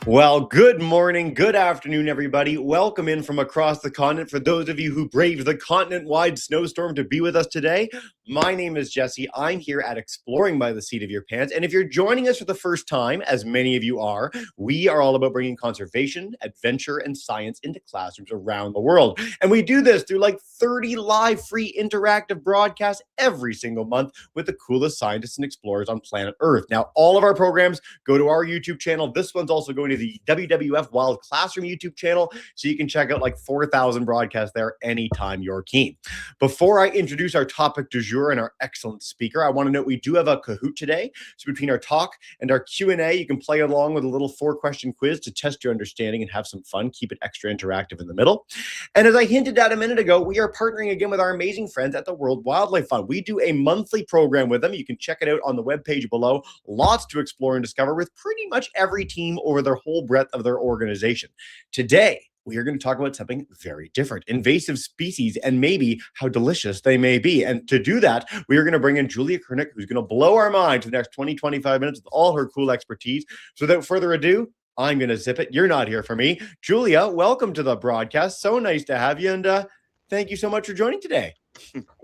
Well, good morning, good afternoon, everybody. Welcome in from across the continent. For those of you who braved the continent-wide snowstorm to be with us today, my name is Jesse. I'm here at Exploring by the Seat of Your Pants. And if you're joining us for the first time, as many of you are, we are all about bringing conservation, adventure, and science into classrooms around the world. And we do this through like 30 live, free, interactive broadcasts every single month with the coolest scientists and explorers on planet Earth. Now, all of our programs go to our YouTube channel. This one's also going to the WWF Wild Classroom YouTube channel, so you can check out like 4,000 broadcasts there anytime you're keen. Before I introduce our topic du jour and our excellent speaker, I want to note we do have a Kahoot today. So between our talk and our Q&A, you can play along with a little 4-question quiz to test your understanding and have some fun. Keep it extra interactive in the middle. And as I hinted at a minute ago, we are partnering again with our amazing friends at the World Wildlife Fund. We do a monthly program with them. You can check it out on the webpage below. Lots to explore and discover with pretty much every team over their whole breadth of their organization. Today, we are going to talk about something very different, invasive species, and maybe how delicious they may be. And to do that, we are going to bring in Julia Kurnik, who's going to blow our mind for the next 20, 25 minutes with all her cool expertise. So without further ado, I'm going to zip it. You're not here for me. Julia, welcome to the broadcast. So nice to have you. And thank you so much for joining today.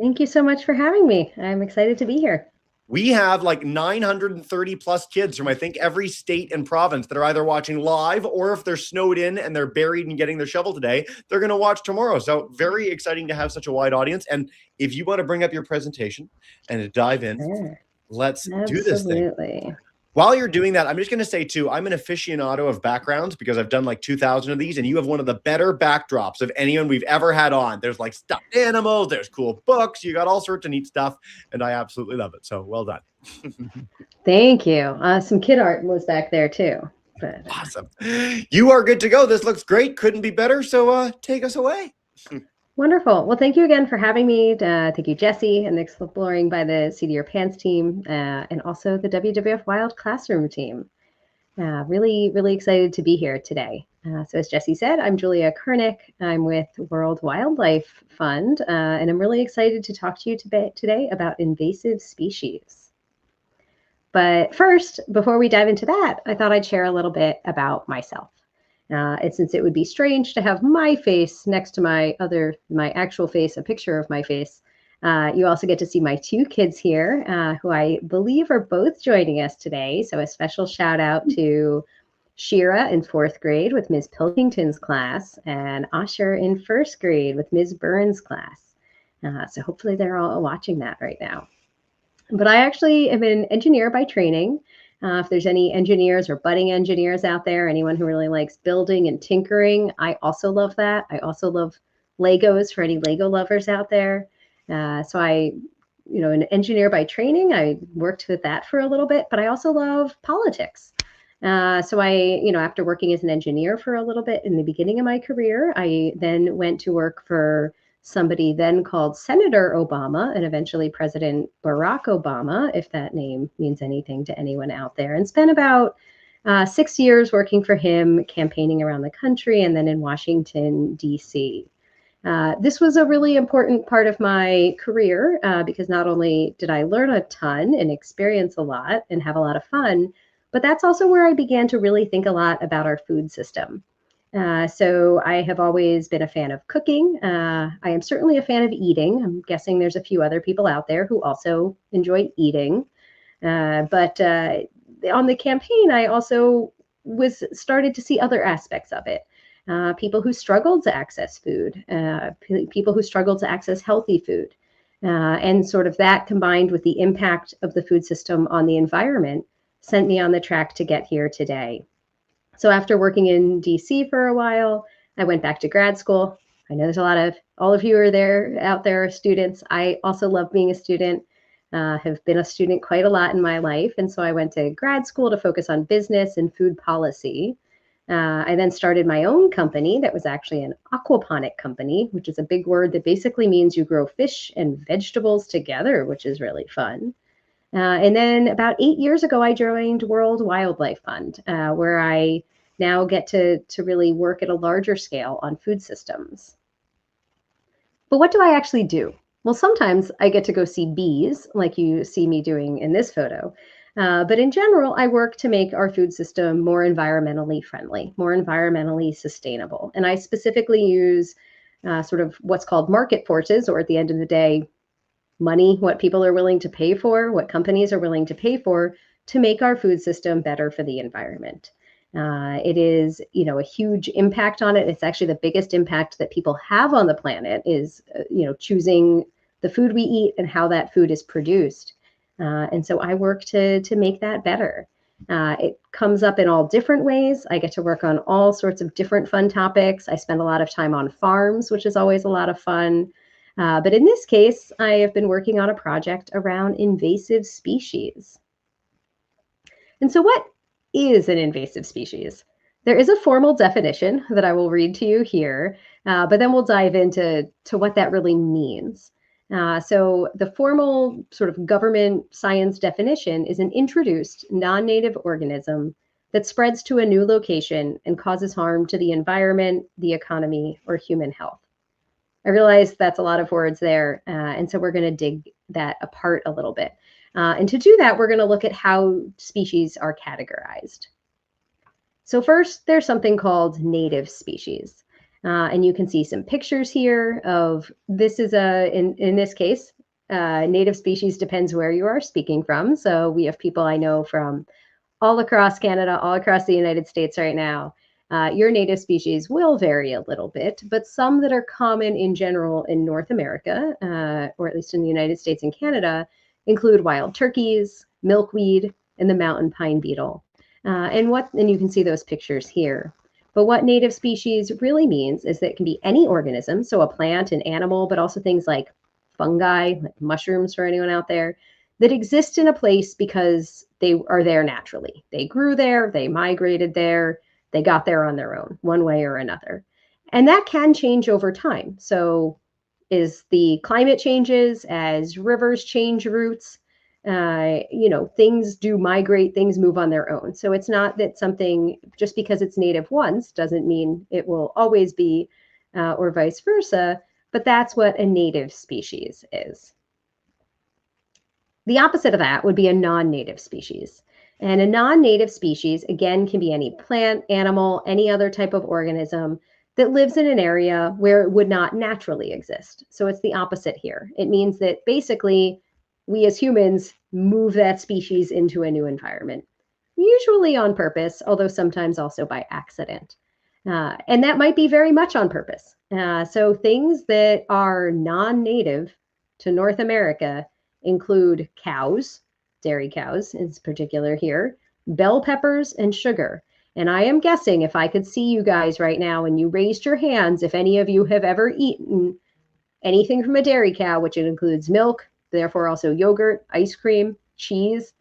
Thank you so much for having me. I'm excited to be here. We have like 930 plus kids from I think every state and province that are either watching live, or if they're snowed in and they're buried and getting their shovel today, they're going to watch tomorrow. So very exciting to have such a wide audience. And if you want to bring up your presentation and to dive in, Sure. let's do this thing. Absolutely. While you're doing that, I'm just going to say, too, I'm an aficionado of backgrounds because I've done like 2,000 of these, and you have one of the better backdrops of anyone we've ever had on. There's like stuffed animals, there's cool books, you got all sorts of neat stuff, and I absolutely love it. So well done. Thank you. Some kid art was back there, too. But, Awesome. You are good to go. This looks great. Couldn't be better. So take us away. Wonderful. Well, thank you again for having me. Thank you, Jesse, and the Exploring by the Seat of Your Pants team, and also the WWF Wild Classroom team. Really, really excited to be here today. So as Jesse said, I'm Julia Kurnik. I'm with World Wildlife Fund, and I'm really excited to talk to you today about invasive species. But first, before we dive into that, I thought I'd share a little bit about myself. And since it would be strange to have my face next to my actual face, a picture of my face, you also get to see my 2 kids here, who I believe are both joining us today. So a special shout out to Shira in 4th grade with Ms. Pilkington's class, and Asher in 1st grade with Ms. Burns' class. So hopefully they're all watching that right now. But I actually am an engineer by training. If there's any engineers or budding engineers out there, anyone who really likes building and tinkering, I also love that. I also love Legos for any Lego lovers out there. So an engineer by training, I worked with that for a little bit, but I also love politics. So after working as an engineer for a little bit in the beginning of my career, I then went to work for somebody then called Senator Obama and eventually President Barack Obama, if that name means anything to anyone out there, and spent about 6 years working for him, campaigning around the country, and then in Washington, D.C. This was a really important part of my career because not only did I learn a ton and experience a lot and have a lot of fun, but that's also where I began to really think a lot about our food system. So I have always been a fan of cooking. I am certainly a fan of eating. I'm guessing there's a few other people out there who also enjoy eating. But on the campaign, I also started to see other aspects of it. People who struggled to access food, people who struggled to access healthy food. And sort of that combined with the impact of the food system on the environment sent me on the track to get here today. So after working in DC for a while, I went back to grad school. I know there's all of you are out there are students. I also love being a student, have been a student quite a lot in my life. And so I went to grad school to focus on business and food policy. I then started my own company that was actually an aquaponic company, which is a big word that basically means you grow fish and vegetables together, which is really fun. And then about 8 years ago, I joined World Wildlife Fund, where I now get to really work at a larger scale on food systems. But what do I actually do? Well, sometimes I get to go see bees, like you see me doing in this photo. But in general, I work to make our food system more environmentally friendly, more environmentally sustainable. And I specifically use sort of what's called market forces, or at the end of the day, money, what people are willing to pay for, what companies are willing to pay for to make our food system better for the environment. It is, a huge impact on it. It's actually the biggest impact that people have on the planet is, choosing the food we eat and how that food is produced. And so I work to make that better. It comes up in all different ways. I get to work on all sorts of different fun topics. I spend a lot of time on farms, which is always a lot of fun. But in this case, I have been working on a project around invasive species. And so what is an invasive species? There is a formal definition that I will read to you here, but then we'll dive into what that really means. So the formal sort of government science definition is an introduced non-native organism that spreads to a new location and causes harm to the environment, the economy, or human health. I realize that's a lot of words there, and so we're going to dig that apart a little bit. And to do that, we're going to look at how species are categorized. So first, there's something called native species. And you can see some pictures here of, this is in this case, native species depends where you are speaking from. So we have people I know from all across Canada, all across the United States right now. Your native species will vary a little bit, but some that are common in general in North America, or at least in the United States and Canada, include wild turkeys, milkweed, and the mountain pine beetle. And you can see those pictures here. But what native species really means is that it can be any organism, so a plant, an animal, but also things like fungi, like mushrooms for anyone out there, that exist in a place because they are there naturally. They grew there, they migrated there, they got there on their own, one way or another. And that can change over time. So as the climate changes, as rivers change routes, things do migrate, things move on their own. So it's not that something, just because it's native once, doesn't mean it will always be, or vice versa, but that's what a native species is. The opposite of that would be a non-native species. And a non-native species, again, can be any plant, animal, any other type of organism that lives in an area where it would not naturally exist. So it's the opposite here. It means that basically we as humans move that species into a new environment, usually on purpose, although sometimes also by accident. And that might be very much on purpose. So things that are non-native to North America include cows, dairy cows in particular here, bell peppers, and sugar. And I am guessing, if I could see you guys right now and you raised your hands, if any of you have ever eaten anything from a dairy cow, which includes milk, therefore also yogurt, ice cream, cheese,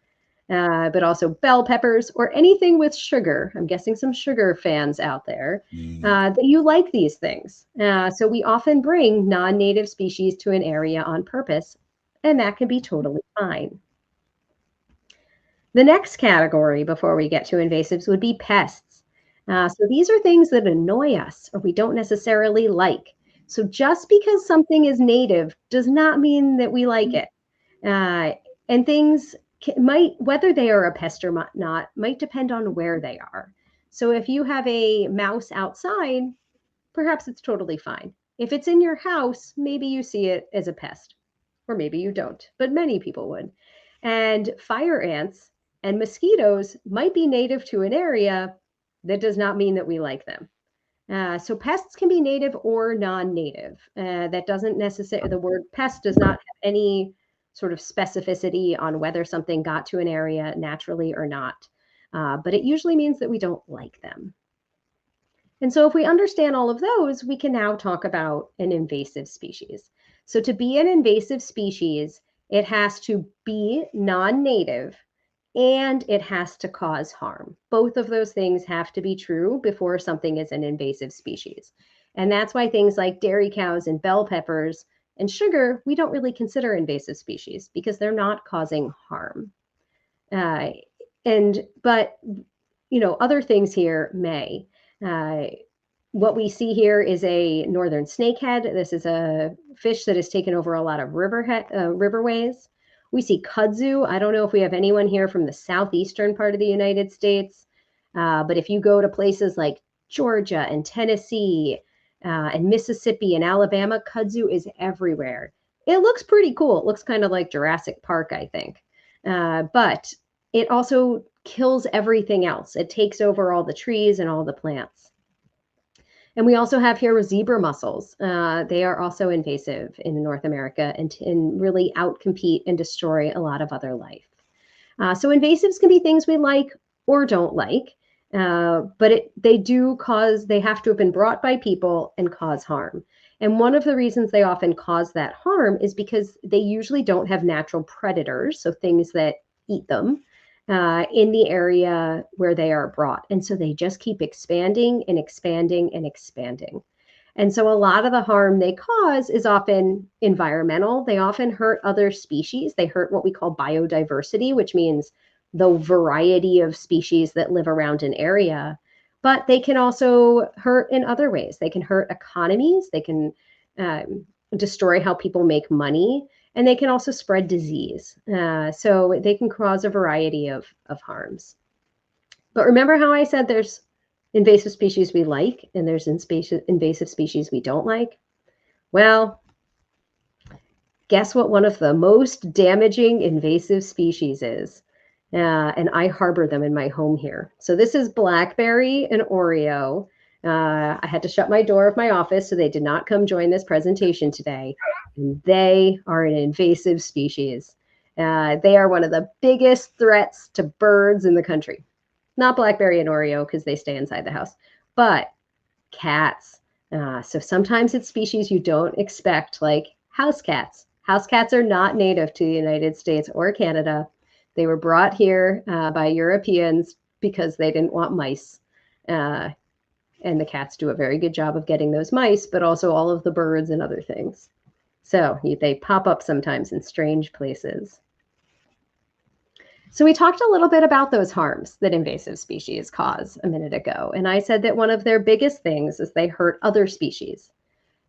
but also bell peppers or anything with sugar. I'm guessing some sugar fans out there, that you like these things. So we often bring non-native species to an area on purpose, and that can be totally fine. The next category before we get to invasives would be pests. So these are things that annoy us or we don't necessarily like. So just because something is native does not mean that we like it. And things might, whether they are a pest or not, might depend on where they are. So if you have a mouse outside, perhaps it's totally fine. If it's in your house, maybe you see it as a pest, or maybe you don't, but many people would. And fire ants and mosquitoes might be native to an area. That does not mean that we like them. So pests can be native or non-native. That doesn't necessarily, the word pest does not have any sort of specificity on whether something got to an area naturally or not. But it usually means that we don't like them. And so if we understand all of those, we can now talk about an invasive species. So to be an invasive species, it has to be non-native and it has to cause harm. Both of those things have to be true before something is an invasive species. And that's why things like dairy cows and bell peppers and sugar, we don't really consider invasive species because they're not causing harm. But other things here may. What we see here is a northern snakehead. This is a fish that has taken over a lot of riverways. We see kudzu. I don't know if we have anyone here from the southeastern part of the United States, but if you go to places like Georgia and Tennessee and Mississippi and Alabama, kudzu is everywhere. It looks pretty cool. It looks kind of like Jurassic Park, I think. But it also kills everything else. It takes over all the trees and all the plants. And we also have here zebra mussels. They are also invasive in North America and really outcompete and destroy a lot of other life. So invasives can be things we like or don't like, but they have to have been brought by people and cause harm. And one of the reasons they often cause that harm is because they usually don't have natural predators, so things that eat them, in the area where they are brought. And so they just keep expanding and expanding and expanding. And so a lot of the harm they cause is often environmental. They often hurt other species. They hurt what we call biodiversity, which means the variety of species that live around an area. But they can also hurt in other ways. They can hurt economies. They can destroy how people make money. And they can also spread disease. So they can cause a variety of harms. But remember how I said there's invasive species we like and there's invasive species we don't like? Well, guess what one of the most damaging invasive species is? And I harbor them in my home here. So this is blackberry and Oreo. I had to shut my door of my office so they did not come join this presentation today. And they are an invasive species. They are one of the biggest threats to birds in the country. Not blackberry and Oreo because they stay inside the house, but cats. So sometimes it's species you don't expect, like house cats. House cats are not native to the United States or Canada. They were brought here by Europeans because they didn't want mice. And the cats do a very good job of getting those mice, but also all of the birds and other things. So they pop up sometimes in strange places. So we talked a little bit about those harms that invasive species cause a minute ago. And I said that one of their biggest things is they hurt other species.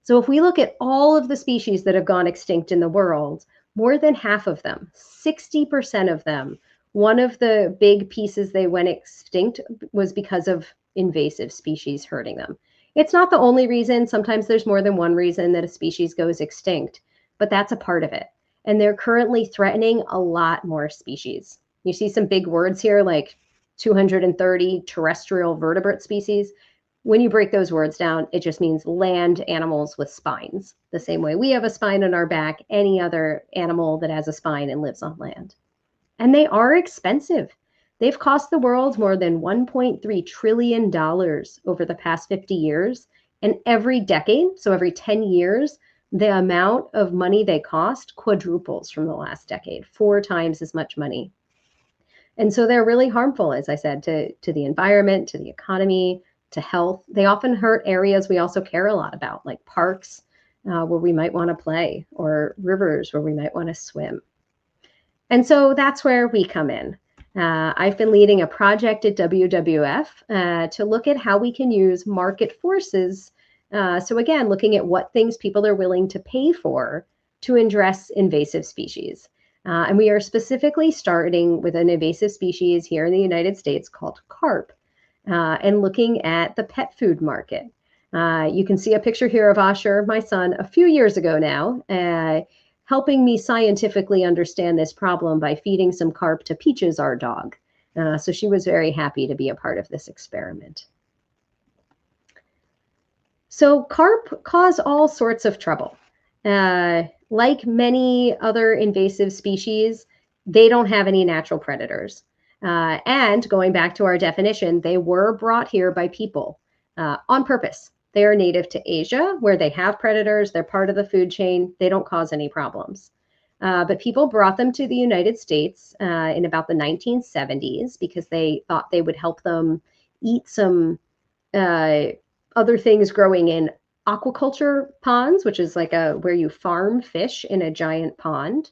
So if we look at all of the species that have gone extinct in the world, more than half of them, 60% of them, one of the big pieces they went extinct was because of invasive species hurting them. It's not the only reason. Sometimes there's more than one reason that a species goes extinct, but that's a part of it. And they're currently threatening a lot more species. You see some big words here like 230 terrestrial vertebrate species. When you break those words down, it just means land animals with spines. The same way we have a spine on our back, any other animal that has a spine and lives on land. And they are expensive. They've cost the world more than $1.3 trillion over the past 50 years. And every decade, so every 10 years, the amount of money they cost quadruples from the last decade, 4 times as much money. And so they're really harmful, as I said, to the environment, to the economy, to health. They often hurt areas we also care a lot about, like parks where we might want to play, or rivers where we might want to swim. And so that's where we come in. I've been leading a project at WWF to look at how we can use market forces. So again, looking at what things people are willing to pay for to address invasive species. And we are specifically starting with an invasive species here in the United States called carp, and looking at the pet food market. You can see a picture here of Asher, my son, a few years ago now, helping me scientifically understand this problem by feeding some carp to Peaches, our dog. So she was very happy to be a part of this experiment. So carp cause all sorts of trouble. Like many other invasive species, they don't have any natural predators. And going back to our definition, they were brought here by people on purpose. They are native to Asia, where they have predators. They're part of the food chain. They don't cause any problems. But people brought them to the United States in about the 1970s because they thought they would help them eat some other things growing in aquaculture ponds, which is like where you farm fish in a giant pond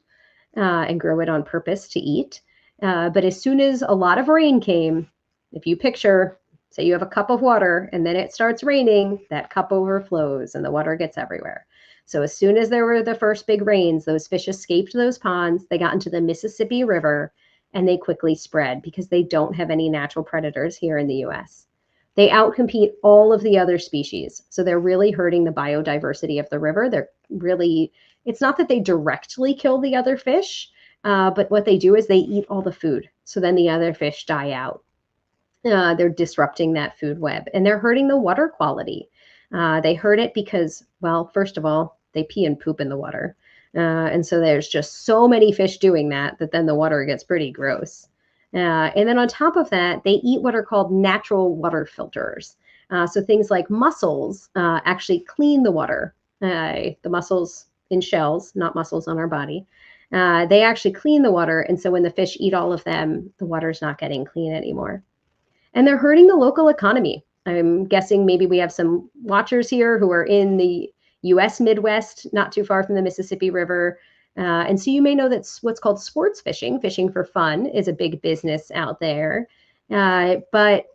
and grow it on purpose to eat. But as soon as a lot of rain came, if you picture, say you have a cup of water and then it starts raining, that cup overflows and the water gets everywhere. So as soon as there were the first big rains, those fish escaped those ponds, they got into the Mississippi River, and they quickly spread because they don't have any natural predators here in the US. They outcompete all of the other species. So they're really hurting the biodiversity of the river. They're really, it's not that they directly kill the other fish, but what they do is they eat all the food. So then the other fish die out. They're disrupting that food web, and they're hurting the water quality. They hurt it because, well, first of all, they pee and poop in the water. And so there's just so many fish doing that then the water gets pretty gross. And then on top of that, they eat what are called natural water filters. So things like mussels actually clean the water. The mussels in shells, not mussels on our body. They actually clean the water. And so when the fish eat all of them, the water's not getting clean anymore. And they're hurting the local economy. I'm guessing maybe we have some watchers here who are in the US Midwest, not too far from the Mississippi River. And so you may know that what's called sports fishing, fishing for fun, is a big business out there. But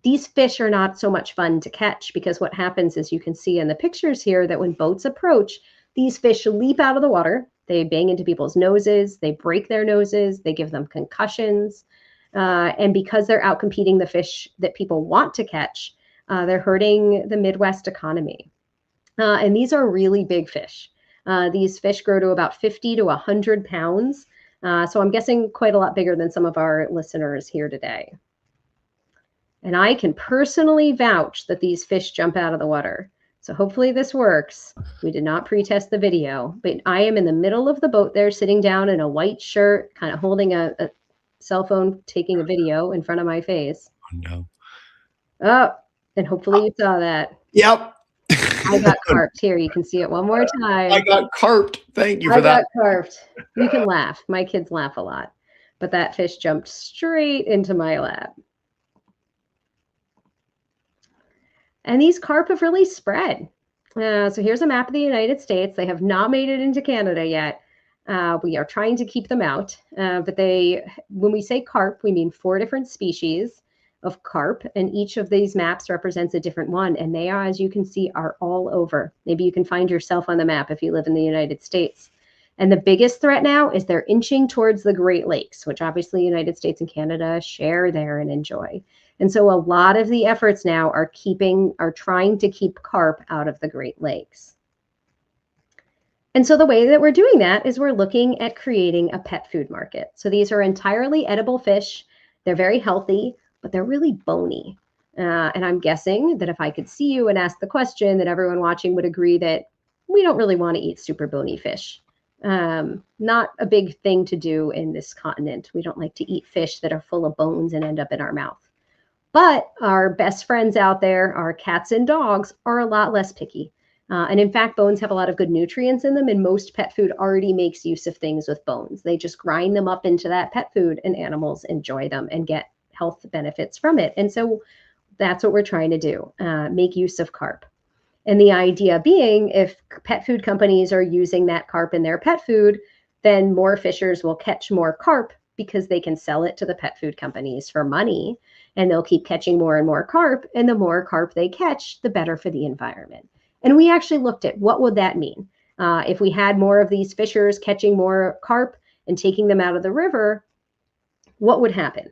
these fish are not so much fun to catch because what happens is you can see in the pictures here that when boats approach, these fish leap out of the water. They bang into people's noses. They break their noses. They give them concussions. And because they're outcompeting the fish that people want to catch, they're hurting the Midwest economy. And these are really big fish. These fish grow to about 50 to 100 pounds. So I'm guessing quite a lot bigger than some of our listeners here today. And I can personally vouch that these fish jump out of the water. So hopefully this works. We did not pre-test the video, but I am in the middle of the boat there, sitting down in a white shirt, kind of holding a cell phone, taking a video in front of my face. Oh, no. Oh, and hopefully you saw that. Yep. I got carped. Here, you can see it one more time. I got carped. Thank you for that. I got carped. You can laugh. My kids laugh a lot. But that fish jumped straight into my lap. And these carp have really spread. So here's a map of the United States. They have not made it into Canada yet. We are trying to keep them out. But when we say carp, we mean 4 different species of carp. And each of these maps represents a different one. And they are, as you can see, are all over. Maybe you can find yourself on the map if you live in the United States. And the biggest threat now is they're inching towards the Great Lakes, which obviously the United States and Canada share there and enjoy. And so a lot of the efforts now are trying to keep carp out of the Great Lakes. And so the way that we're doing that is we're looking at creating a pet food market. So these are entirely edible fish. They're very healthy, but they're really bony. And I'm guessing that if I could see you and ask the question, that everyone watching would agree that we don't really want to eat super bony fish. Not a big thing to do in this continent. We don't like to eat fish that are full of bones and end up in our mouth. But our best friends out there, our cats and dogs, are a lot less picky. And in fact, bones have a lot of good nutrients in them, and most pet food already makes use of things with bones. They just grind them up into that pet food, and animals enjoy them and get health benefits from it. And so that's what we're trying to do, make use of carp. And the idea being, if pet food companies are using that carp in their pet food, then more fishers will catch more carp because they can sell it to the pet food companies for money, and they'll keep catching more and more carp. And the more carp they catch, the better for the environment. And we actually looked at what would that mean if we had more of these fishers catching more carp and taking them out of the river. What would happen?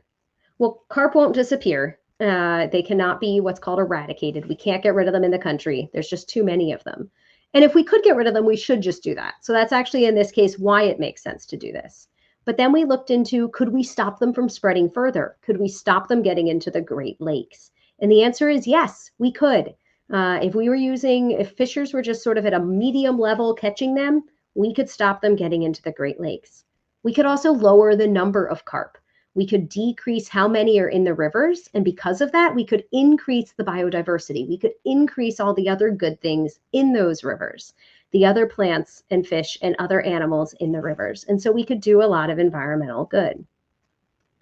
Well, carp won't disappear. They cannot be what's called eradicated. We can't get rid of them in the country. There's just too many of them. And if we could get rid of them, we should just do that. So that's actually, in this case, why it makes sense to do this. But then we looked into, could we stop them from spreading further? Could we stop them getting into the Great Lakes? And the answer is yes, we could. If fishers were just sort of at a medium level catching them, we could stop them getting into the Great Lakes. We could also lower the number of carp. We could decrease how many are in the rivers. And because of that, we could increase the biodiversity. We could increase all the other good things in those rivers, the other plants and fish and other animals in the rivers. And so we could do a lot of environmental good.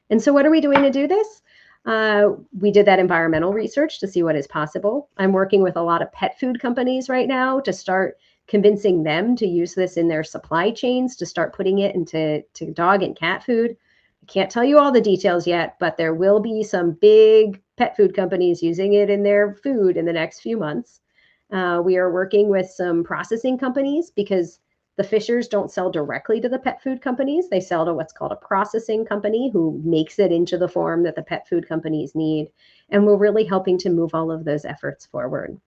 And so what are we doing to do this? We did that environmental research to see what is possible. I'm working with a lot of pet food companies right now to start convincing them to use this in their supply chains, to start putting it into dog and cat food. I can't tell you all the details yet, but there will be some big pet food companies using it in their food in the next few months. We are working with some processing companies because the fishers don't sell directly to the pet food companies. They sell to what's called a processing company who makes it into the form that the pet food companies need. And we're really helping to move all of those efforts forward.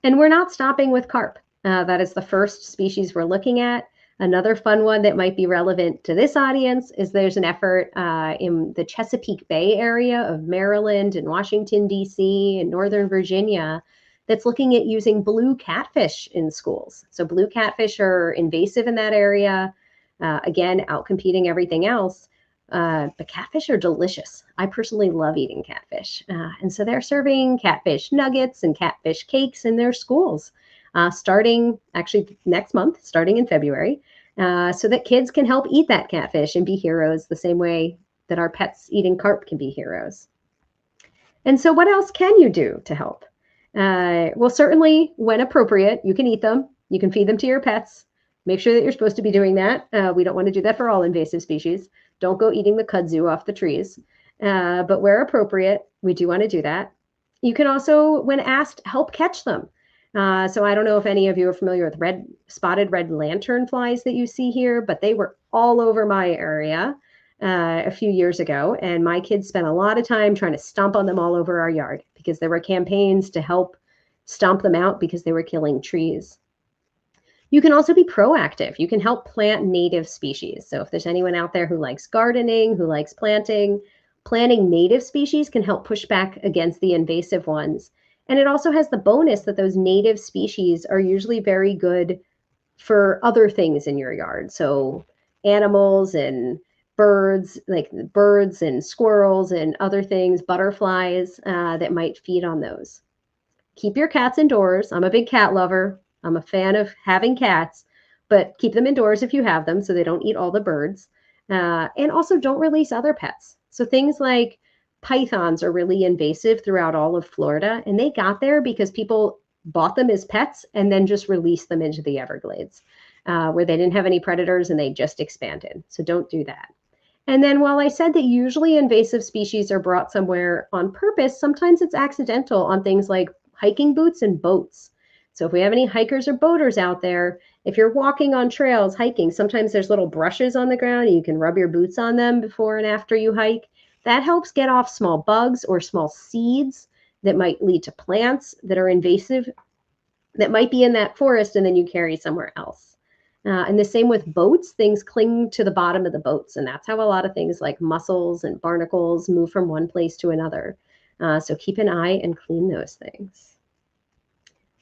And we're not stopping with carp. That is the first species we're looking at. Another fun one that might be relevant to this audience is there's an effort in the Chesapeake Bay area of Maryland and Washington, D.C. and Northern Virginia that's looking at using blue catfish in schools. So blue catfish are invasive in that area, again, outcompeting everything else. But catfish are delicious. I personally love eating catfish. And so they're serving catfish nuggets and catfish cakes in their schools, starting actually next month, starting in February, so that kids can help eat that catfish and be heroes the same way that our pets eating carp can be heroes. And so what else can you do to help? Well, certainly when appropriate, you can eat them. You can feed them to your pets. Make sure that you're supposed to be doing that. We don't want to do that for all invasive species. Don't go eating the kudzu off the trees. But where appropriate, we do want to do that. You can also, when asked, help catch them. So I don't know if any of you are familiar with spotted red lanternflies that you see here, but they were all over my area a few years ago. And my kids spent a lot of time trying to stomp on them all over our yard because there were campaigns to help stomp them out because they were killing trees. You can also be proactive. You can help plant native species. So if there's anyone out there who likes gardening, who likes planting native species can help push back against the invasive ones. And it also has the bonus that those native species are usually very good for other things in your yard. So animals and birds, like birds and squirrels and other things, butterflies that might feed on those. Keep your cats indoors. I'm a big cat lover. I'm a fan of having cats, but keep them indoors if you have them so they don't eat all the birds. And also don't release other pets. So things like pythons are really invasive throughout all of Florida, and they got there because people bought them as pets and then just released them into the Everglades where they didn't have any predators and they just expanded. So don't do that. And then while I said that usually invasive species are brought somewhere on purpose, sometimes it's accidental on things like hiking boots and boats. So if we have any hikers or boaters out there, if you're walking on trails, hiking, sometimes there's little brushes on the ground and you can rub your boots on them before and after you hike. That helps get off small bugs or small seeds that might lead to plants that are invasive that might be in that forest and then you carry somewhere else. And the same with boats, things cling to the bottom of the boats. And that's how a lot of things like mussels and barnacles move from one place to another. So keep an eye and clean those things.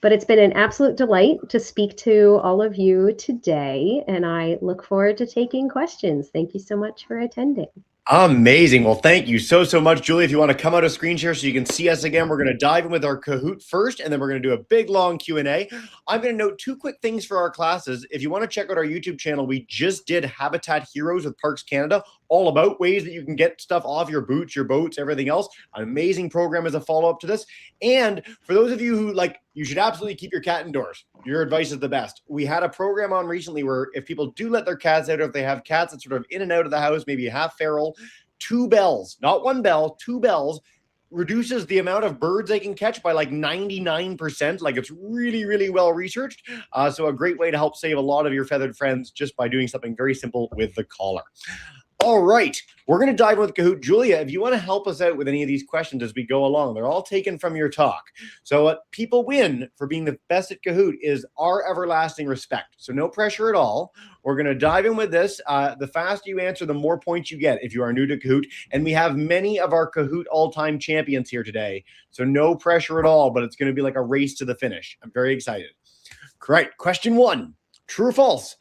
But it's been an absolute delight to speak to all of you today, and I look forward to taking questions. Thank you so much for attending. Amazing. Well, thank you so much, Julie. If you want to come out of screen share so you can see us again, we're going to dive in with our Kahoot first, and then we're going to do a big, long Q&A. I'm going to note two quick things for our classes. If you want to check out our YouTube channel, we just did Habitat Heroes with Parks Canada, all about ways that you can get stuff off your boots, your boats, everything else. An amazing program as a follow-up to this. And for those of you who you should absolutely keep your cat indoors. Your advice is the best. We had a program on recently where if people do let their cats out, or if they have cats that sort of in and out of the house, maybe half feral, 2 bells, not 1 bell, 2 bells reduces the amount of birds they can catch by like 99%. Like it's really, really well researched. So a great way to help save a lot of your feathered friends just by doing something very simple with the collar. All right, we're going to dive in with Kahoot. Julia, if you want to help us out with any of these questions as we go along, they're all taken from your talk. So what people win for being the best at Kahoot is our everlasting respect. So no pressure at all. We're going to dive in with this. The faster you answer, the more points you get if you are new to Kahoot. And we have many of our Kahoot all-time champions here today. So no pressure at all, but it's going to be like a race to the finish. I'm very excited. Great. Question 1, true or false?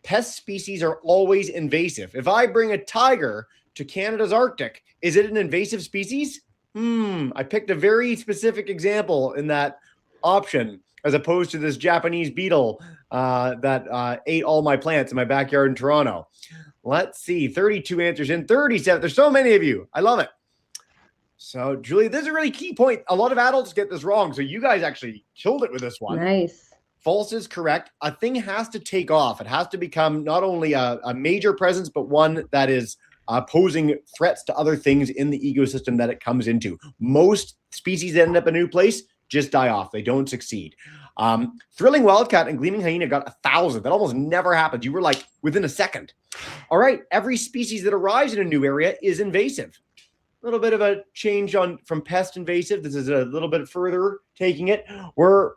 Pest species are always invasive. If I bring a tiger to Canada's Arctic, is it an invasive species? I picked a very specific example in that option, as opposed to this Japanese beetle that ate all my plants in my backyard in Toronto. Let's see, 32 answers in, 37. There's so many of you. I love it. So, Julie, this is a really key point. A lot of adults get this wrong, so you guys actually killed it with this one. Nice. False is correct. A thing has to take off. It has to become not only a major presence, but one that is posing threats to other things in the ecosystem that it comes into. Most species that end up in a new place just die off. They don't succeed. Thrilling Wildcat and Gleaming Hyena got 1,000. That almost never happens. You were like within a second. All right. Every species that arrives in a new area is invasive. A little bit of a change from pest invasive. This is a little bit further taking it. We're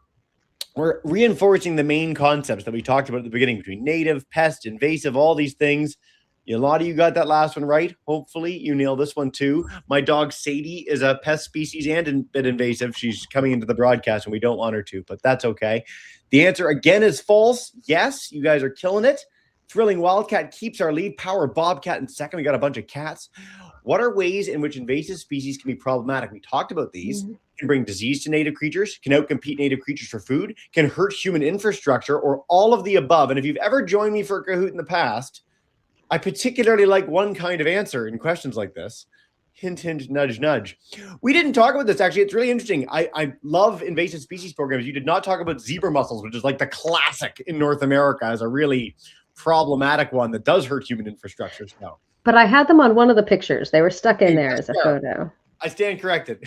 reinforcing the main concepts that we talked about at the beginning between native, pest, invasive, all these things. A lot of you got that last one right. Hopefully you nail this one too. My dog Sadie is a pest species and a bit invasive. She's coming into the broadcast and we don't want her to, but that's okay. The answer again is false. Yes, you guys are killing it. Thrilling Wildcat keeps our lead. Power Bobcat in second. We got a bunch of cats. What are ways in which invasive species can be problematic? We talked about these. Can bring disease to native creatures, can outcompete native creatures for food, can hurt human infrastructure, or all of the above. And if you've ever joined me for a Kahoot in the past, I particularly like one kind of answer in questions like this. Hint, hint, nudge, nudge. We didn't talk about this, actually. It's really interesting. I love invasive species programs. You did not talk about zebra mussels, which is like the classic in North America as a really problematic one that does hurt human infrastructure. So. But I had them on one of the pictures. They were stuck in there as a photo. I stand corrected.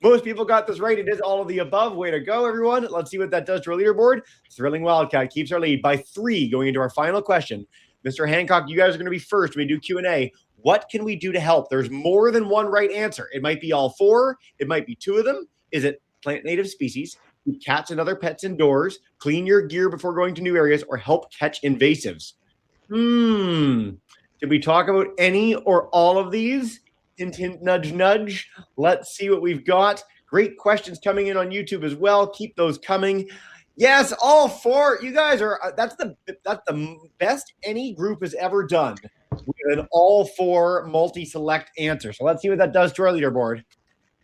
Most people got this right. It is all of the above. Way to go, everyone. Let's see what that does to our leaderboard. Thrilling Wildcat keeps our lead by 3 going into our final question. Mr. Hancock, you guys are going to be first when we do Q&A. What can we do to help? There's more than one right answer. It might be all 4. It might be 2 of them. Is it plant native species, keep cats and other pets indoors, clean your gear before going to new areas, or help catch invasives? Did we talk about any or all of these? Hint, hint, nudge, nudge. Let's see what we've got. Great questions coming in on YouTube as well. Keep those coming. Yes, all 4. You guys are, that's the best any group has ever done with an all 4 multi-select answer. So let's see what that does to our leaderboard.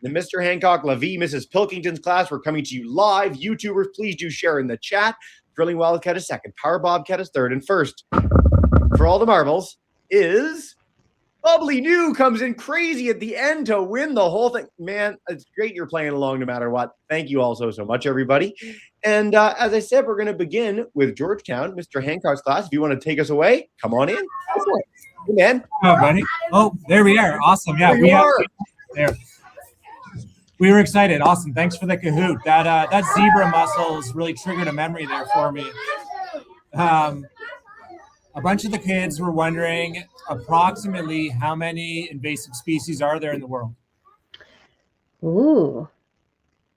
The Mr. Hancock, Lavie, Mrs. Pilkington's class, we're coming to you live. YouTubers, please do share in the chat. Thrilling Wildcat is second. Power Bobcat is third. And first, for all the marbles, is Bubbly New comes in crazy at the end to win the whole thing. Man, it's great you're playing along no matter what. Thank you all so much, everybody. And as I said, we're going to begin with Georgetown, Mr. Hancock's class. If you want to take us away, come on in. Hey, man. Oh, buddy. Oh, there we are. Awesome. Yeah, we are. There. We were excited. Awesome. Thanks for the Kahoot. That zebra mussels really triggered a memory there for me. A bunch of the kids were wondering approximately how many invasive species are there in the world? Ooh,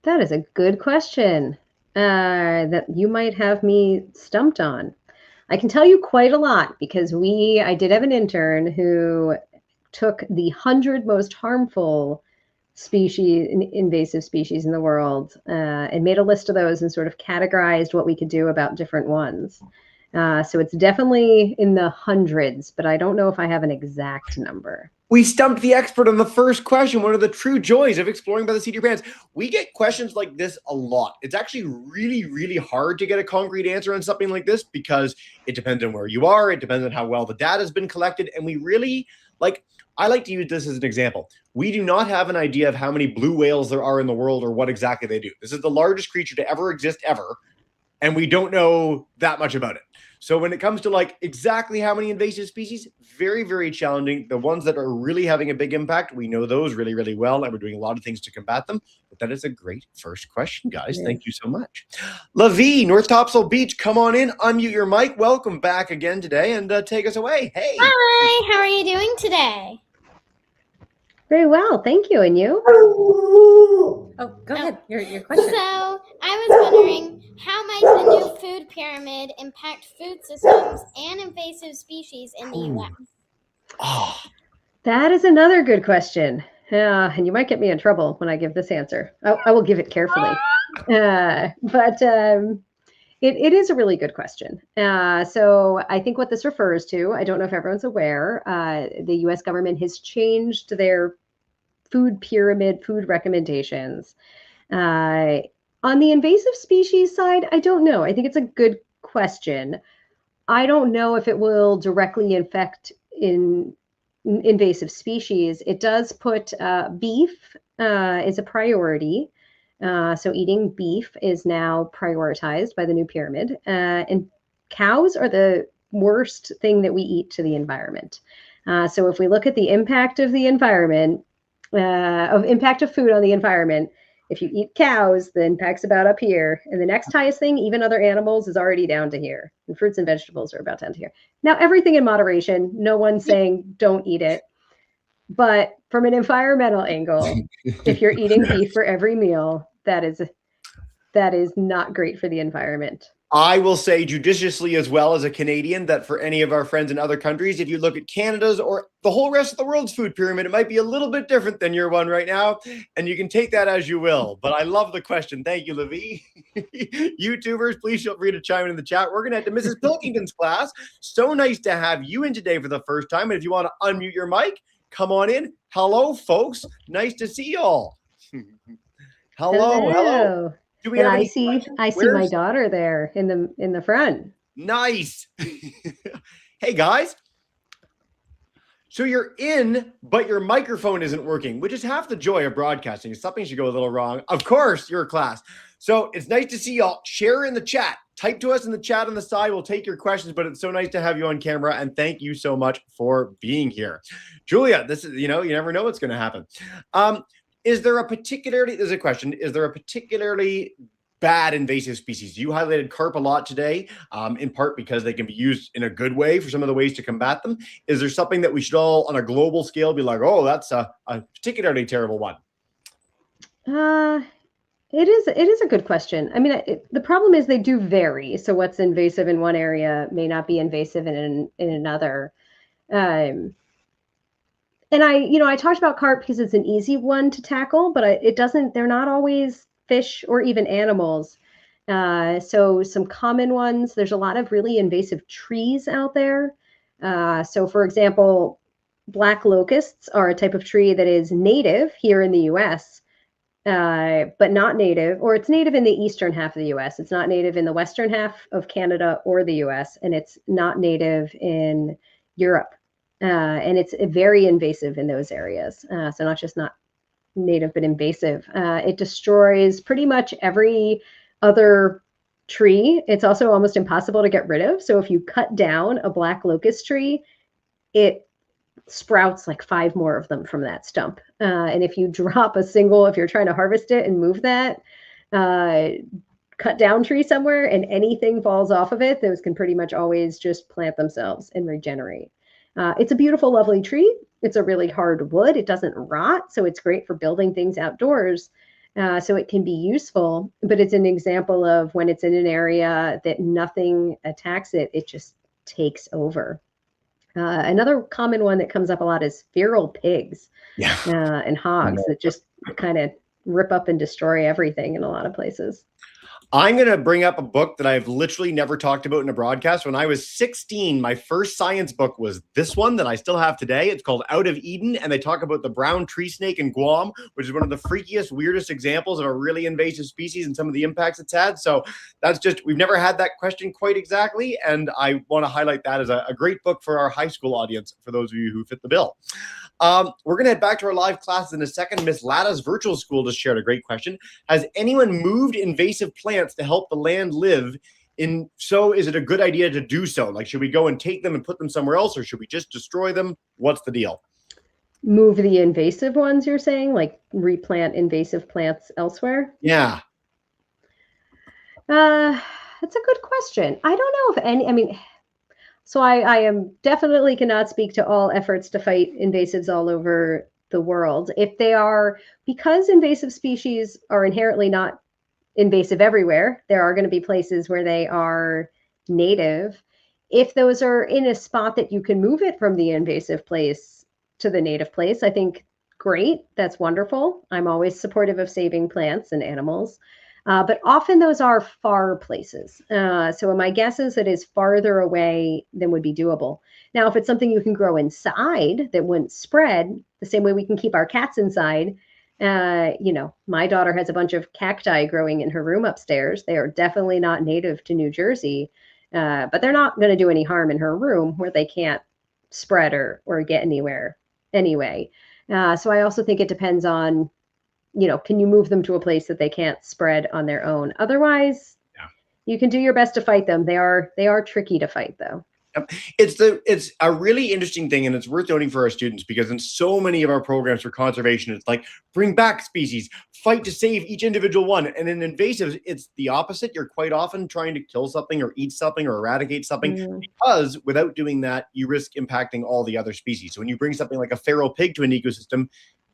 that is a good question that you might have me stumped on. I can tell you quite a lot because I did have an intern who took the 100 most harmful invasive species in the world and made a list of those and sort of categorized what we could do about different ones. So it's definitely in the hundreds, but I don't know if I have an exact number. We stumped the expert on the first question. One of the true joys of exploring by the seat of your pants. We get questions like this a lot. It's actually really, really hard to get a concrete answer on something like this because it depends on where you are. It depends on how well the data has been collected. And we really, I like to use this as an example. We do not have an idea of how many blue whales there are in the world or what exactly they do. This is the largest creature to ever exist ever. And we don't know that much about it. So when it comes to exactly how many invasive species, very, very challenging. The ones that are really having a big impact, we know those really, really well, and we're doing a lot of things to combat them. But that is a great first question, guys. Yeah. Thank you so much. Lavie, North Topsail Beach, come on in, unmute your mic. Welcome back again today, and take us away. Hey. Hi, how are you doing today? Very well, thank you. And you? Oh, go ahead. Your question. So I was wondering, how might the new food pyramid impact food systems and invasive species in the U.S.? Oh. That is another good question. And you might get me in trouble when I give this answer. I will give it carefully. But it is a really good question. So I think what this refers to, I don't know if everyone's aware, the U.S. government has changed their food pyramid, food recommendations. On the invasive species side, I don't know. I think it's a good question. I don't know if it will directly affect invasive species. It does put beef is a priority. So eating beef is now prioritized by the new pyramid. And cows are the worst thing that we eat to the environment. So if we look at the impact of the environment, of food on the environment, If you eat cows, the impact's about up here. And the next highest thing, even other animals, is already down to here. And fruits and vegetables are about down to here. Now, everything in moderation. No one's saying don't eat it. But from an environmental angle, if you're eating beef for every meal, that is not great for the environment. I will say judiciously as well as a Canadian that for any of our friends in other countries, if you look at Canada's or the whole rest of the world's food pyramid, it might be a little bit different than your one right now, and you can take that as you will. But I love the question. Thank you, Levi. YouTubers, please feel free to chime in the chat. We're going to head to Mrs. Pilkington's class. So nice to have you in today for the first time. And if you want to unmute your mic, come on in. Hello, folks. Nice to see y'all. Hello. Do we have I see my daughter there in the front. Nice. Hey guys. So you're in, but your microphone isn't working, which is half the joy of broadcasting. Something should go a little wrong. Of course, you're a class. So it's nice to see y'all. Share in the chat. Type to us in the chat on the side. We'll take your questions, but it's so nice to have you on camera. And thank you so much for being here. Julia, this is, you never know what's going to happen. There's a question. Is there a particularly bad invasive species? You highlighted carp a lot today, in part because they can be used in a good way for some of the ways to combat them. Is there something that we should all on a global scale be like, oh, that's a particularly terrible one? It is a good question. I mean, the problem is they do vary. So what's invasive in one area may not be invasive in another. And I talked about carp because it's an easy one to tackle, but they're not always fish or even animals. So some common ones, there's a lot of really invasive trees out there. So for example, black locusts are a type of tree that is native here in the US, but not native, or it's native in the eastern half of the US. It's not native in the western half of Canada or the US, and it's not native in Europe. And it's very invasive in those areas. So not just not native, but invasive. It destroys pretty much every other tree. It's also almost impossible to get rid of. So if you cut down a black locust tree, it sprouts like 5 more of them from that stump. And if you drop if you're trying to harvest it and move that cut down tree somewhere and anything falls off of it, those can pretty much always just plant themselves and regenerate. It's a beautiful, lovely tree. It's a really hard wood. It doesn't rot, so it's great for building things outdoors. So it can be useful, but it's an example of when it's in an area that nothing attacks it, it just takes over. Another common one that comes up a lot is feral pigs and hogs that just kind of rip up and destroy everything in a lot of places. I'm going to bring up a book that I've literally never talked about in a broadcast. When I was 16, my first science book was this one that I still have today. It's called Out of Eden, and they talk about the brown tree snake in Guam, which is one of the freakiest, weirdest examples of a really invasive species and some of the impacts it's had. So that's just, we've never had that question quite exactly, and I want to highlight that as a great book for our high school audience, for those of you who fit the bill. We're going to head back to our live classes in a second. Miss Lada's virtual school just shared a great question. Has anyone moved invasive plants to help the land live? So is it a good idea to do so? Like, should we go and take them and put them somewhere else, or should we just destroy them? What's the deal? Move the invasive ones, you're saying? Like replant invasive plants elsewhere? Yeah. That's a good question. I don't know if any, so I am definitely cannot speak to all efforts to fight invasives all over the world. If they are, because invasive species are inherently not invasive everywhere, there are going to be places where they are native. If those are in a spot that you can move it from the invasive place to the native place, I think great, that's wonderful. I'm always supportive of saving plants and animals. But often those are far places. So my guess is that it's farther away than would be doable. Now, if it's something you can grow inside that wouldn't spread, the same way we can keep our cats inside, my daughter has a bunch of cacti growing in her room upstairs. They are definitely not native to New Jersey, but they're not going to do any harm in her room where they can't spread or get anywhere anyway. So I also think it depends on, can you move them to a place that they can't spread on their own? Otherwise, you can do your best to fight them. They are tricky to fight, though. It's a really interesting thing, and it's worth noting for our students, because in so many of our programs for conservation, it's like bring back species, fight to save each individual one. And in invasives, it's the opposite. You're quite often trying to kill something or eat something or eradicate something, because without doing that, you risk impacting all the other species. So when you bring something like a feral pig to an ecosystem,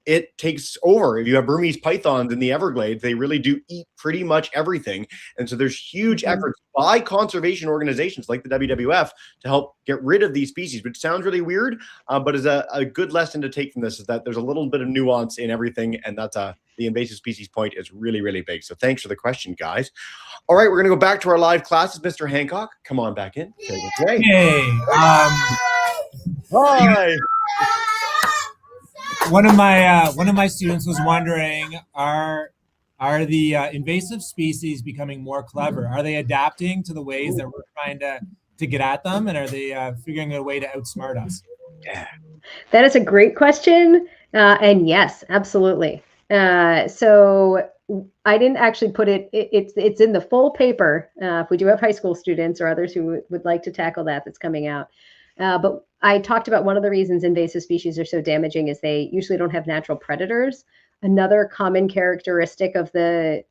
it takes over. If you have Burmese pythons in the Everglades, they really do eat pretty much everything. And so there's huge efforts by conservation organizations like the WWF to help get rid of these species, which sounds really weird, but is a good lesson to take from this, is that there's a little bit of nuance in everything. And that's the invasive species point is really, really big. So thanks for the question, guys. All right, we're going to go back to our live classes. Mr. Hancock, come on back in. Hey, Hi. one of my students was wondering, are the invasive species becoming more clever? Are they adapting to the ways that we're trying to get at them, and are they figuring out a way to outsmart us? Yeah. That is a great question, and yes, absolutely. So I didn't actually put it. It's in the full paper. If we do have high school students or others who would like to tackle that, that's coming out. But I talked about one of the reasons invasive species are so damaging is they usually don't have natural predators. Another common characteristic of the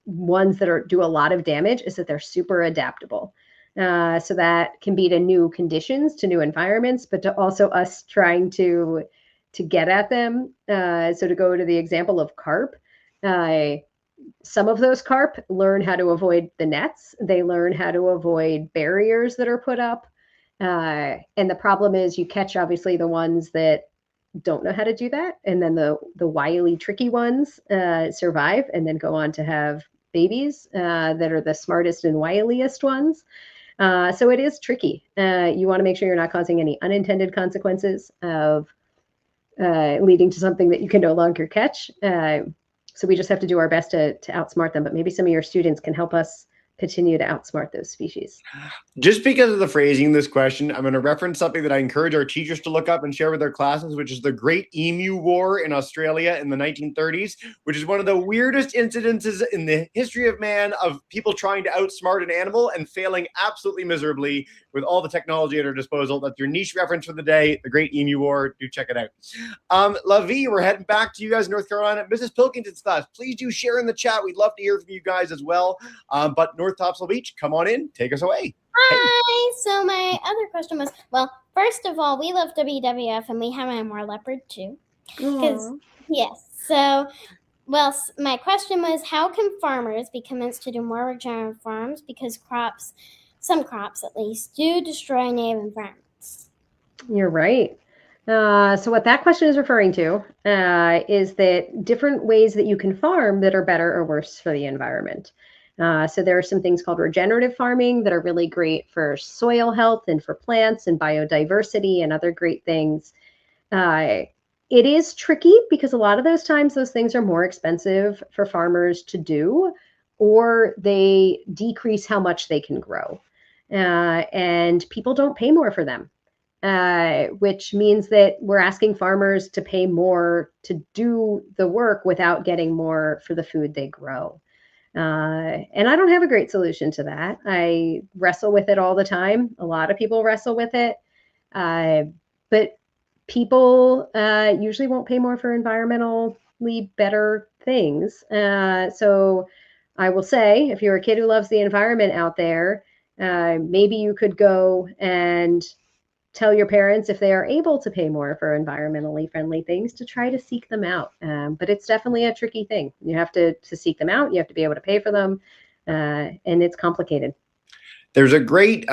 ones that do a lot of damage is that they're super adaptable. So that can be to new conditions, to new environments, but to also us trying to get at them. So to go to the example of carp, some of those carp learn how to avoid the nets. They learn how to avoid barriers that are put up. And the problem is you catch obviously the ones that don't know how to do that. And then the wily, tricky ones survive and then go on to have babies that are the smartest and wiliest ones. So it is tricky. You want to make sure you're not causing any unintended consequences of leading to something that you can no longer catch. So we just have to do our best to outsmart them. But maybe some of your students can help us continue to outsmart those species. Just because of the phrasing of this question, I'm going to reference something that I encourage our teachers to look up and share with their classes, which is the Great Emu War in Australia in the 1930s, which is one of the weirdest incidences in the history of man of people trying to outsmart an animal and failing absolutely miserably with all the technology at our disposal. That's your niche reference for the day, the Great Emu War. Do check it out. Lavi, we're heading back to you guys in North Carolina. Mrs. Pilkington's class, please do share in the chat. We'd love to hear from you guys as well. But North Topsail Beach, come on in. Take us away. Hi. So my other question was, well, first of all, we love WWF and we have a more leopard too. Yes. So, well, my question was, how can farmers be convinced to do more regenerative farms because some crops at least, do destroy native environments? You're right. So what that question is referring to is that different ways that you can farm that are better or worse for the environment. So there are some things called regenerative farming that are really great for soil health and for plants and biodiversity and other great things. It is tricky because a lot of those times those things are more expensive for farmers to do, or they decrease how much they can grow. And people don't pay more for them, which means that we're asking farmers to pay more to do the work without getting more for the food they grow. And I don't have a great solution to that. I wrestle with it all the time. A lot of people wrestle with it. But people usually won't pay more for environmentally better things. So I will say, if you're a kid who loves the environment out there, maybe you could go and tell your parents, if they are able to pay more for environmentally friendly things, to try to seek them out. But it's definitely a tricky thing. You have to seek them out. You have to be able to pay for them. And it's complicated. There's a great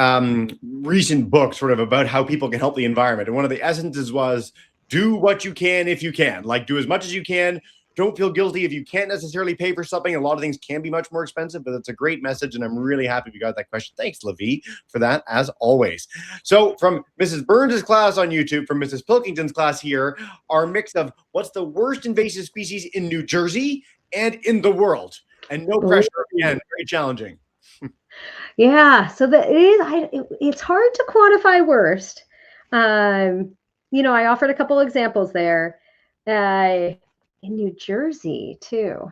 recent book sort of about how people can help the environment. And one of the essences was, do what you can if you can. Like, do as much as you can. Don't feel guilty if you can't necessarily pay for something. A lot of things can be much more expensive, but it's a great message, and I'm really happy we got that question. Thanks, Lavi, for that, as always. So from Mrs. Burns' class on YouTube, from Mrs. Pilkington's class here, our mix of what's the worst invasive species in New Jersey and in the world. And no pressure, again, very challenging. Yeah, so it's hard to quantify worst. You know, I offered a couple examples there. In New Jersey too.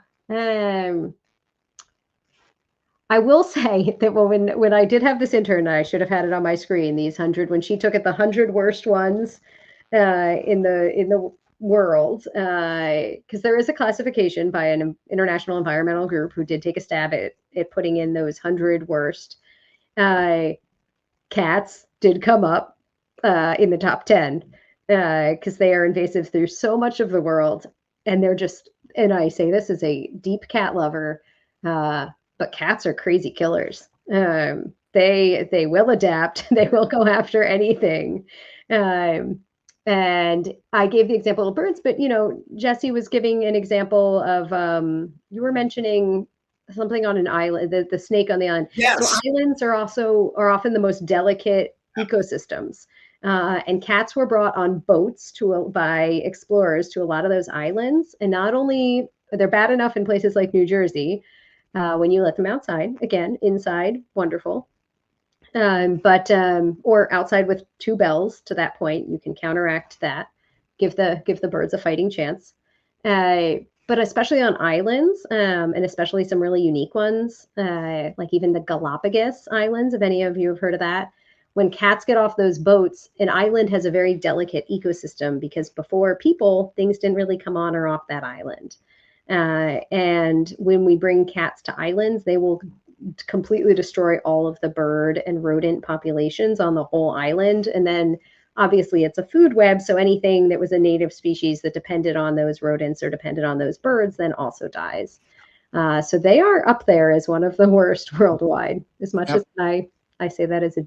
I will say that when I did have this intern, I should have had it on my screen. These 100, when she took it, the 100 worst ones in the world, because there is a classification by an international environmental group who did take a stab at putting in those 100 worst. Cats did come up in the top 10 because they are invasive through so much of the world, and they're just. And I say this as a deep cat lover. But cats are crazy killers. They will adapt. They will go after anything. And I gave the example of birds, but Jesse was giving an example of you were mentioning something on an island, the snake on the island. Yes. So islands are often the most delicate ecosystems. And cats were brought on boats by explorers to a lot of those islands. And not only they're bad enough in places like New Jersey, when you let them outside, again, inside, wonderful. Or outside with 2 bells to that point, you can counteract that, give the birds a fighting chance. But especially on islands, and especially some really unique ones, like even the Galapagos Islands, if any of you have heard of that. When cats get off those boats, an island has a very delicate ecosystem because before people, things didn't really come on or off that island. And when we bring cats to islands, they will completely destroy all of the bird and rodent populations on the whole island. And then obviously it's a food web. So anything that was a native species that depended on those rodents or depended on those birds then also dies. So they are up there as one of the worst worldwide, as much as I say that as a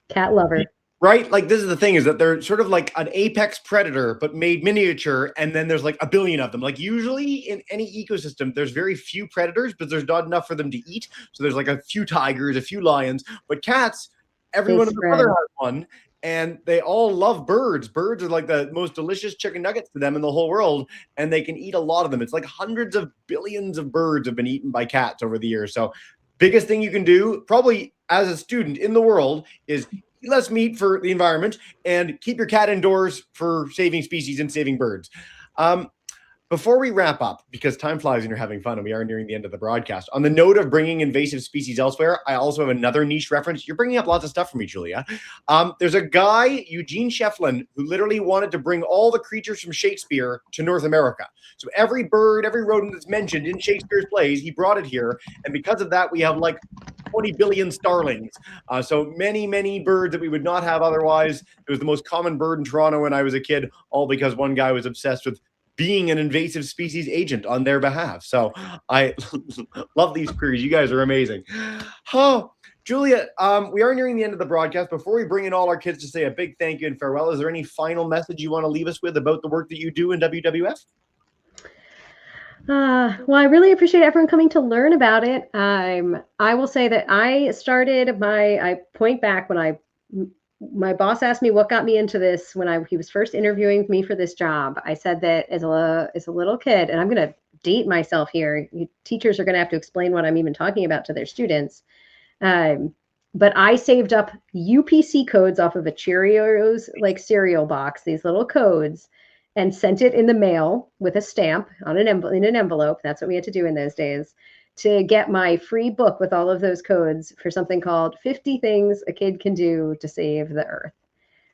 cat lover. Right? Like, this is the thing, is that they're sort of like an apex predator, but made miniature, and then there's like a billion of them. Like, usually in any ecosystem, there's very few predators, but there's not enough for them to eat. So there's like a few tigers, a few lions, but cats, everyone in the brother has one, and they all love birds. Birds are like the most delicious chicken nuggets to them in the whole world, and they can eat a lot of them. It's like hundreds of billions of birds have been eaten by cats over the years. So biggest thing you can do, probably as a student in the world, is eat less meat for the environment and keep your cat indoors for saving species and saving birds. Before we wrap up, because time flies when you're having fun and we are nearing the end of the broadcast, on the note of bringing invasive species elsewhere, I also have another niche reference. You're bringing up lots of stuff for me, Julia. There's a guy, Eugene Shefflin, who literally wanted to bring all the creatures from Shakespeare to North America. So every bird, every rodent that's mentioned in Shakespeare's plays, he brought it here. And because of that, we have like 20 billion starlings. So many, many birds that we would not have otherwise. It was the most common bird in Toronto when I was a kid, all because one guy was obsessed with being an invasive species agent on their behalf. So I love these queries. You guys are amazing. Oh, Julia, we are nearing the end of the broadcast. Before we bring in all our kids to say a big thank you and farewell, is there any final message you want to leave us with about the work that you do in WWF? Well, I really appreciate everyone coming to learn about it. I will say that I point back when my boss asked me what got me into this when he was first interviewing me for this job. I said that as a little kid, and I'm going to date myself here. Teachers are going to have to explain what I'm even talking about to their students. But I saved up UPC codes off of a Cheerios cereal box, these little codes, and sent it in the mail with a stamp in an envelope. That's what we had to do in those days, to get my free book with all of those codes for something called 50 Things a Kid Can Do to Save the Earth.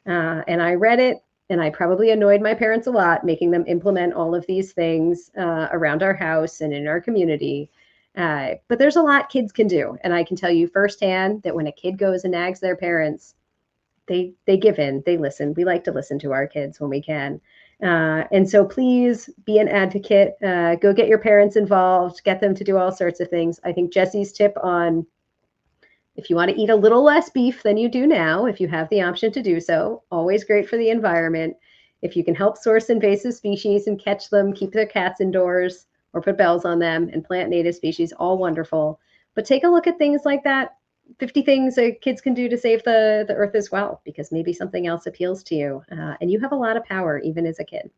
And I read it, and I probably annoyed my parents a lot, making them implement all of these things around our house and in our community. But there's a lot kids can do. And I can tell you firsthand that when a kid goes and nags their parents, they give in, they listen. We like to listen to our kids when we can. And so please be an advocate, go get your parents involved, get them to do all sorts of things. I think Jesse's tip on, if you want to eat a little less beef than you do now, if you have the option to do so, always great for the environment. If you can help source invasive species and catch them, keep their cats indoors or put bells on them and plant native species, all wonderful. But take a look at things like that. 50 things kids can do to save the earth as well, because maybe something else appeals to you. And you have a lot of power, even as a kid.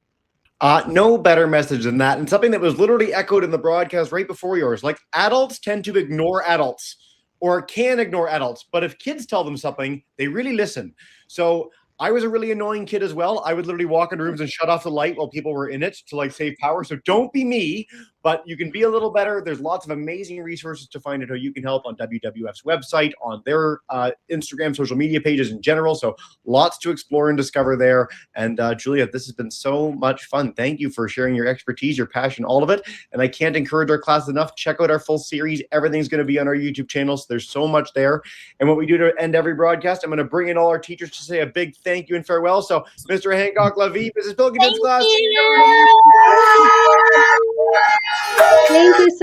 No better message than that. And something that was literally echoed in the broadcast right before yours. Like, adults tend to ignore adults or can ignore adults. But if kids tell them something, they really listen. So I was a really annoying kid as well. I would literally walk in rooms and shut off the light while people were in it to save power. So don't be me. but you can be a little better. There's lots of amazing resources to find out how you can help on WWF's website, on their Instagram, social media pages in general. So lots to explore and discover there. And Julia, this has been so much fun. Thank you for sharing your expertise, your passion, all of it. And I can't encourage our class enough. Check out our full series. Everything's going to be on our YouTube channel. So there's so much there. And what we do to end every broadcast, I'm going to bring in all our teachers to say a big thank you and farewell. So Mr. Hancock Levy, Mrs. Pilkington's class. you. Thank you so